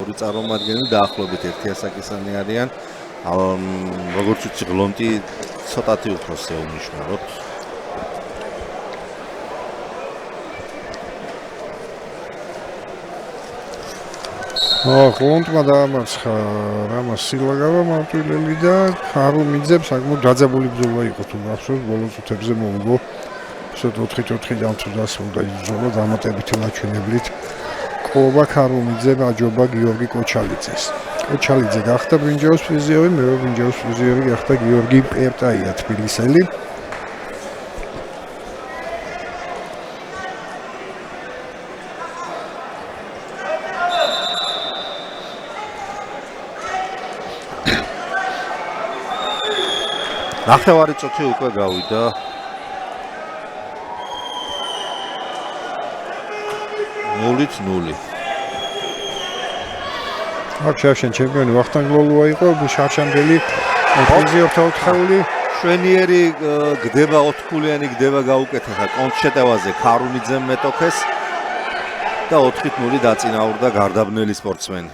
ორი წარმომადგენელი დაახლოებით 1 ასაკისანი არიან. როგორც ვიცი, გლონტი ცოტათი უფროსია უნიშნავად. გლონტმა დაამარცხა რამას სილაგავა მარტვილელი და ხარუმიძემ საკმაოდ დაძაბული ბრძოლა იყო თუ გახსოვს ბოლო წუთებზე მოუგო. ისეთ 4-4 დამწვდას უნდა იბრძოლა დამატებითი მაჩვენებლით. ყოვა ხარუმიძემ აჯობა გიორგი კოჩალიძეს. კოჩალიძე გახდა ბრინჯაოს პრიზიორი, მეორე ბრინჯაოს პრიზიორი გახდა გიორგი პერტაია თბილისელი. ნახევარი წუთი უკვე გავიდა. ნულით 0. აქ შავშან ჩემპიონი ვახტანგ ლოლუა იყო, შავშანდელი პრიზიორთა ოთხეული. შვენიერი გდება 4-ქულიანი გდება გაუკეთება კონტშეტევაზე ხარუმიძემ მეტოქეს და 4-0 დაწინაურდა გარდაბნელი სპორტსმენი.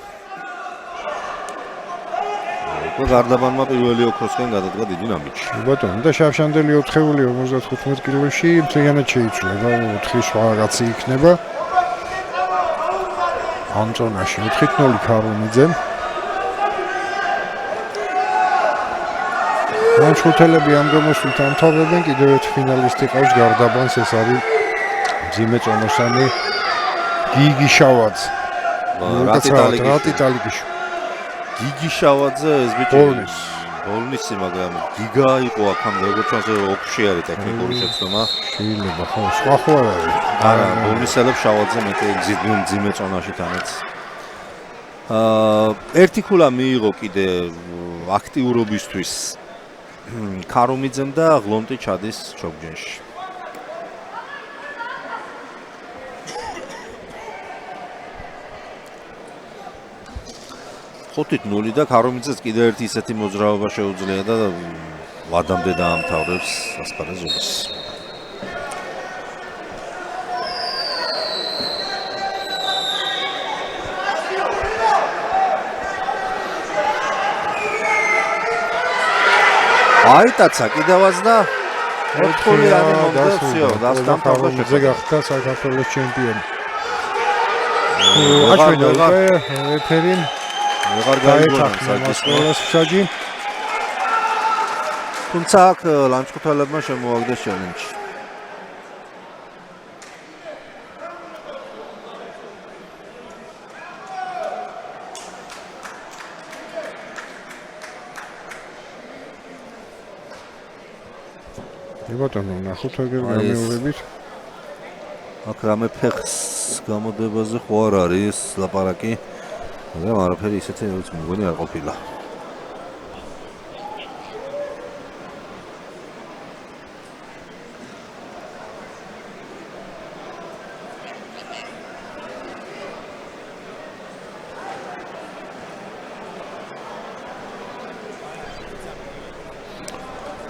გარდაბანმა პირველი ოქროსკენ გადადგა დიდი ნაბიჯი. ბატონო, და შავშანდელი ოთხეული 55 კილოში მთლიანად შეიცვლება, 4 სხვა რაღაცი იქნება. ანტონაში 4-0 ხარუმიძემ. ლანჩხუთელები ამ გამოსვლით ამთავრებენ, კიდევ ერთი ფინალისტი ყავს გარდაბანს, ეს არის მძიმე წონოსანი გიგი შავაძე. რატიტალიკიშვილი. გიგი შავაძე ეს ბიჭი ბოლნისი, მაგრამ გიგა იყო აქამდე, როგორც ჩანს ოქში არის ტექნიკური შეცდომა. შეიძლება ხო, სხვა ხო არ არის. არა, ბოლნისელებს შავაძე მეტი მძიმე წონაში თანაც. ერთი ქულა მიიღო კიდე აქტიურობისთვის ხარუმიძემ და გლონტი ჩადის ჩოგჯენში. ხუთით 0 და ხარუმიძეს კიდევ ერთი ისეთი მოძრაობა შეუძლია და ვადამდე დაამთავრებს ასპარეზობას. აიტაცა კიდევაც და ოთხქულიანი მომდევსიო დასტამთავრდა გახდა საქართველოს ჩემპიონი. აჩვენა რეფერიმ ვეღარ გაიგონა საჯი. თუმცა აქ ლანჩხუთელებმა შემოაგდეს ჩელენჯი. ბატონო, ნახოთ აგერ გამეორებით. აქ რამე ფეხს გამოდებაზე ხო არ არის ლაპარაკი. მაგრამ არაფერი ისეთი რაც მგონი არ ყოფილა.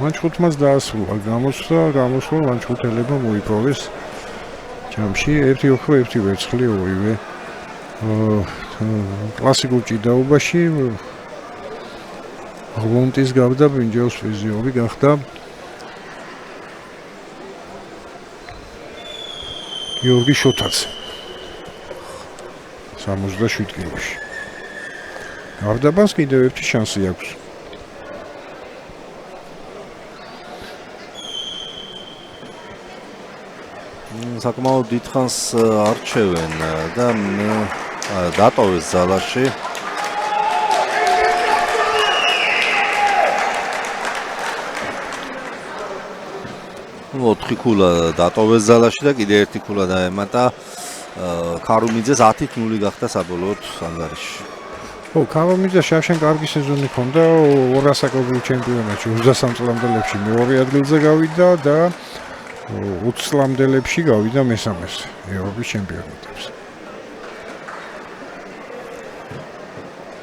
ლანჩხუთმაც დაასრულა გამოსვლა ლანჩხუთელებმა მოიპოვეს ჯამში 1 ოქრო 1 ვერცხლი ორივე კლასიკურ ჭიდაობაში გლონტის გავდა ბრინჯაოს პრიზიორი გახდა გიორგი შოთაძე 67 კილოში. გარდაბანს კიდევ ერთი შანსი აქვს. საკმაოდ დიდხანს არჩევენ და დატოვეს ზალაში. ოთხი ქულა დატოვეს ზალაში და კიდე ერთი ქულა დაემატა ხარუმიძეს 10-0 გახდა საბოლოოდ ანგარიში. ო, ხარუმიძე შავშან კარგი სეზონი ჰქონდა 200 საკრებულო ჩემპიონატში 23 წლამდელებში მეორე ადგილზე გავიდა და 20 წლამდელებში გავიდა მესამეზე ევროპის ჩემპიონატებში.